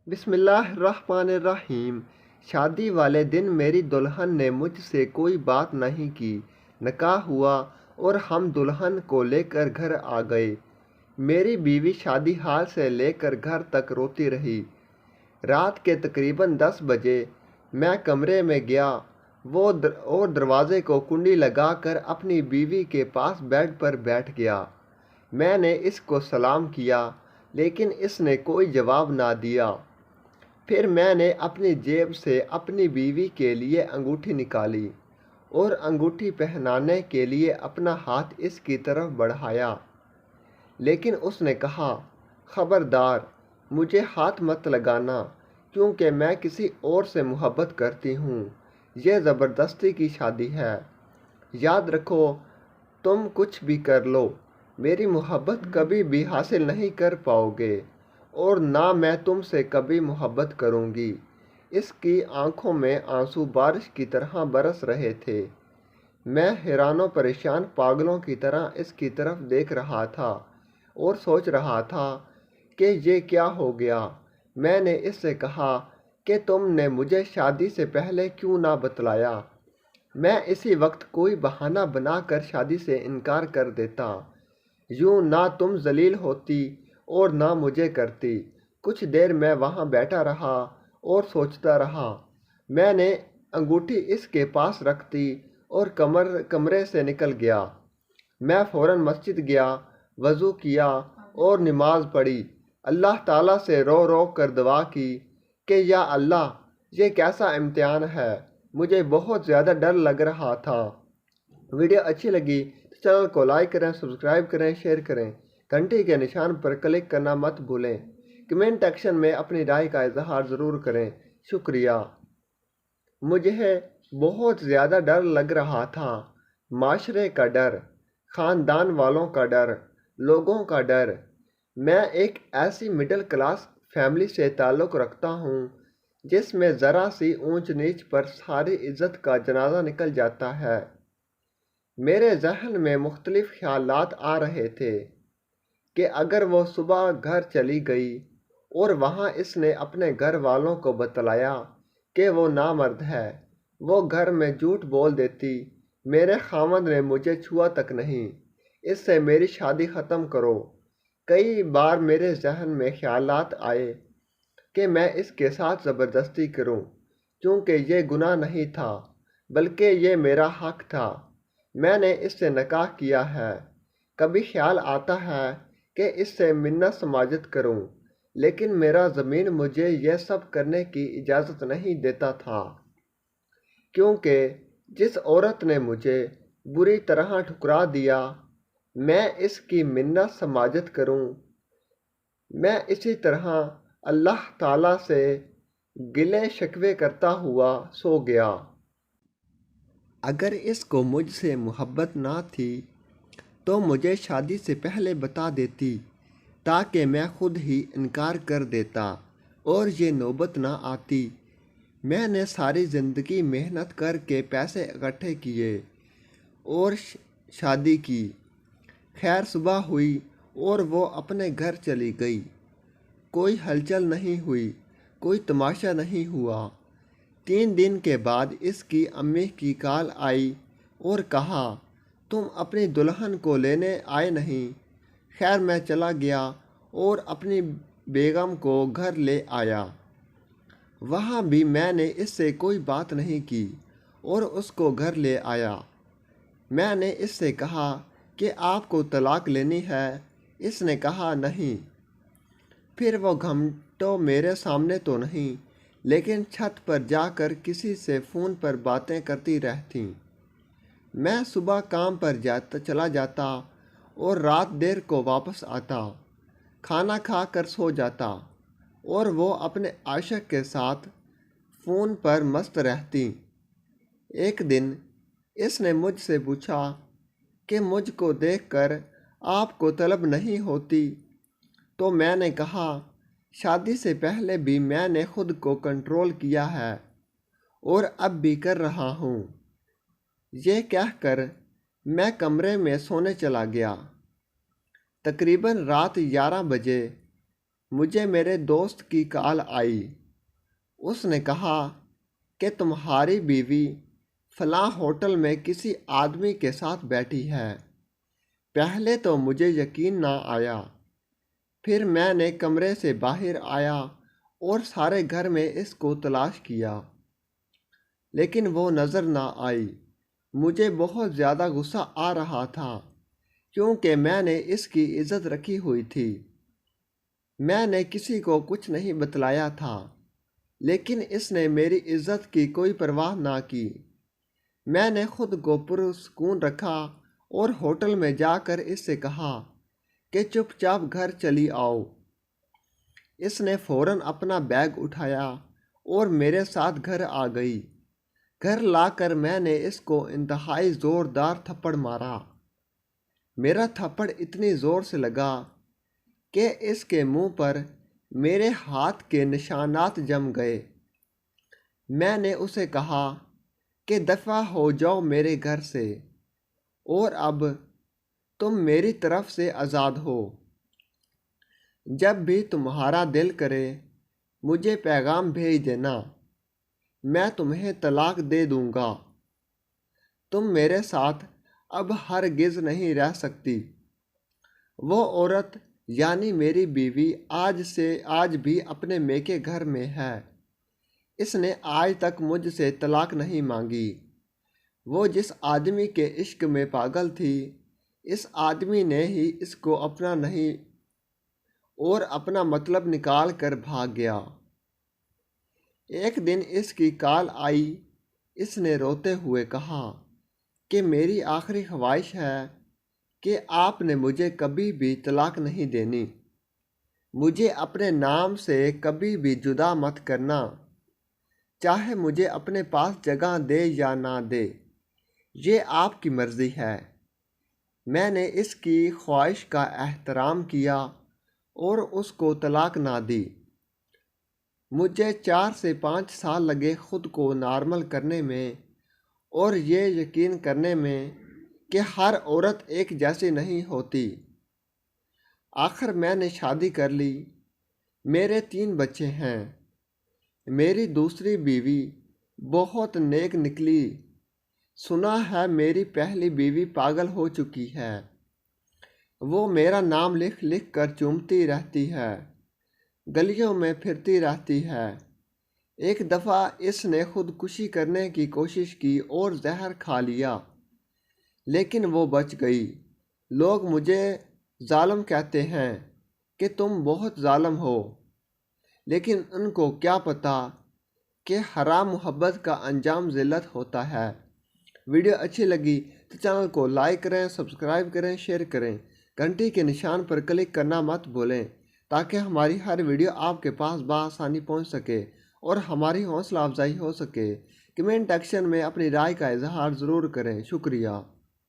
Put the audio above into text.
बिस्मिल्लाहिर्रहमानिर्रहीम। शादी वाले दिन मेरी दुल्हन ने मुझसे कोई बात नहीं की। निकाह हुआ और हम दुल्हन को लेकर घर आ गए। मेरी बीवी शादी हाल से लेकर घर तक रोती रही। रात के तकरीबन 10 बजे मैं कमरे में गया और दरवाजे को कुंडी लगाकर अपनी बीवी के पास बेड पर बैठ गया। मैंने इसको सलाम किया, लेकिन इसने कोई जवाब ना दिया। फिर मैंने अपनी जेब से अपनी बीवी के लिए अंगूठी निकाली और अंगूठी पहनाने के लिए अपना हाथ इसकी तरफ बढ़ाया, लेकिन उसने कहा, खबरदार, मुझे हाथ मत लगाना, क्योंकि मैं किसी और से मोहब्बत करती हूँ। यह ज़बरदस्ती की शादी है। याद रखो, तुम कुछ भी कर लो, मेरी मोहब्बत कभी भी हासिल नहीं कर पाओगे और ना मैं तुमसे कभी मोहब्बत करूँगी। इसकी आंखों में आंसू बारिश की तरह बरस रहे थे। मैं हैरानो परेशान पागलों की तरह इसकी तरफ देख रहा था और सोच रहा था कि ये क्या हो गया। मैंने इससे कहा कि तुमने मुझे शादी से पहले क्यों ना बतलाया। मैं इसी वक्त कोई बहाना बनाकर शादी से इनकार कर देता। यूं ना तुम जलील होती और ना मुझे करती। कुछ देर मैं वहाँ बैठा रहा और सोचता रहा। मैंने अंगूठी इसके पास रख दी और कमरे से निकल गया। मैं फ़ौरन मस्जिद गया, वज़ू किया और नमाज पढ़ी। अल्लाह ताला से रो रो कर दुआ की कि या अल्लाह, ये कैसा इम्तिहान है। मुझे बहुत ज़्यादा डर लग रहा था। वीडियो अच्छी लगी तो चैनल को लाइक करें, सब्सक्राइब करें, शेयर करें। घंटी के निशान पर क्लिक करना मत भूलें। कमेंट सेक्शन में अपनी राय का इजहार ज़रूर करें। शुक्रिया। मुझे बहुत ज़्यादा डर लग रहा था। माशरे का डर, ख़ानदान वालों का डर, लोगों का डर। मैं एक ऐसी मिडिल क्लास फैमिली से ताल्लुक़ रखता हूँ जिसमें ज़रा सी ऊंच नीच पर सारी इज़्ज़त का जनाजा निकल जाता है। मेरे जहन में मुख्तलिफ ख्यालात आ रहे थे कि अगर वो सुबह घर चली गई और वहाँ इसने अपने घर वालों को बतलाया कि वो नामर्द है, वो घर में झूठ बोल देती, मेरे खामद ने मुझे छुआ तक नहीं, इससे मेरी शादी ख़त्म करो। कई बार मेरे जहन में ख्यालात आए कि मैं इसके साथ ज़बरदस्ती करूं, क्योंकि ये गुनाह नहीं था, बल्कि ये मेरा हक था। मैंने इससे निकाह किया है। कभी ख्याल आता है कि इससे मिन्नत समाजत करूं, लेकिन मेरा ज़मीन मुझे यह सब करने की इजाज़त नहीं देता था, क्योंकि जिस औरत ने मुझे बुरी तरह ठुकरा दिया, मैं इसकी मिन्नत समाजत करूं। मैं इसी तरह अल्लाह ताला से गिले शिकवे करता हुआ सो गया। अगर इसको मुझसे मोहब्बत ना थी तो मुझे शादी से पहले बता देती, ताकि मैं खुद ही इनकार कर देता और ये नौबत ना आती। मैंने सारी ज़िंदगी मेहनत करके पैसे इकट्ठे किए और शादी की। खैर, सुबह हुई और वो अपने घर चली गई। कोई हलचल नहीं हुई, कोई तमाशा नहीं हुआ। 3 दिन के बाद इसकी अम्मी की कॉल आई और कहा, तुम अपनी दुल्हन को लेने आए नहीं। खैर, मैं चला गया और अपनी बेगम को घर ले आया। वहाँ भी मैंने इससे कोई बात नहीं की और उसको घर ले आया। मैंने इससे कहा कि आपको तलाक लेनी है। इसने कहा नहीं। फिर वो घंटों मेरे सामने तो नहीं, लेकिन छत पर जाकर किसी से फ़ोन पर बातें करती रहती। मैं सुबह काम पर चला जाता और रात देर को वापस आता, खाना खा कर सो जाता और वो अपने आशिक के साथ फ़ोन पर मस्त रहती। एक दिन इसने मुझसे पूछा कि मुझको देखकर आपको तलब नहीं होती, तो मैंने कहा, शादी से पहले भी मैंने खुद को कंट्रोल किया है और अब भी कर रहा हूँ। ये कहकर मैं कमरे में सोने चला गया। तकरीबन रात 11 बजे मुझे मेरे दोस्त की कॉल आई। उसने कहा कि तुम्हारी बीवी फलां होटल में किसी आदमी के साथ बैठी है। पहले तो मुझे यकीन ना आया। फिर मैंने कमरे से बाहर आया और सारे घर में इसको तलाश किया, लेकिन वो नज़र ना आई। मुझे बहुत ज़्यादा गुस्सा आ रहा था, क्योंकि मैंने इसकी इज्जत रखी हुई थी। मैंने किसी को कुछ नहीं बतलाया था, लेकिन इसने मेरी इज्जत की कोई परवाह ना की। मैंने खुद को पुरसुकून रखा और होटल में जाकर इससे कहा कि चुपचाप घर चली आओ। इसने फौरन अपना बैग उठाया और मेरे साथ घर आ गई। घर लाकर मैंने इसको इंतहाई ज़ोरदार थप्पड़ मारा। मेरा थप्पड़ इतनी ज़ोर से लगा कि इसके मुंह पर मेरे हाथ के निशानात जम गए। मैंने उसे कहा कि दफ़ा हो जाओ मेरे घर से, और अब तुम मेरी तरफ से आज़ाद हो। जब भी तुम्हारा दिल करे मुझे पैगाम भेज देना, मैं तुम्हें तलाक दे दूंगा। तुम मेरे साथ अब हरगिज़ नहीं रह सकती। वो औरत यानी मेरी बीवी आज भी अपने मेके घर में है। इसने आज तक मुझसे तलाक नहीं मांगी। वो जिस आदमी के इश्क में पागल थी, इस आदमी ने ही इसको अपना नहीं और अपना मतलब निकाल कर भाग गया। एक दिन इसकी कॉल आई। इसने रोते हुए कहा कि मेरी आखिरी ख्वाहिश है कि आपने मुझे कभी भी तलाक नहीं देनी। मुझे अपने नाम से कभी भी जुदा मत करना, चाहे मुझे अपने पास जगह दे या ना दे, ये आपकी मर्ज़ी है। मैंने इसकी ख्वाहिश का एहतराम किया और उसको तलाक ना दी। मुझे 4 से 5 साल लगे ख़ुद को नॉर्मल करने में और ये यकीन करने में कि हर औरत एक जैसी नहीं होती। आखिर मैंने शादी कर ली। मेरे 3 बच्चे हैं। मेरी दूसरी बीवी बहुत नेक निकली। सुना है मेरी पहली बीवी पागल हो चुकी है। वो मेरा नाम लिख लिख कर चूमती रहती है, गलियों में फिरती रहती है। एक दफ़ा इसने खुदकुशी करने की कोशिश की और जहर खा लिया, लेकिन वो बच गई। लोग मुझे जालिम कहते हैं कि तुम बहुत जालिम हो, लेकिन उनको क्या पता कि हराम मोहब्बत का अंजाम ज़िल्लत होता है। वीडियो अच्छी लगी तो चैनल को लाइक करें, सब्सक्राइब करें, शेयर करें। घंटी के निशान पर क्लिक करना मत भूलें, ताकि हमारी हर वीडियो आपके पास बआसानी पहुंच सके और हमारी हौसला अफजाई हो सके। कमेंट सेक्शन में अपनी राय का इजहार ज़रूर करें। शुक्रिया।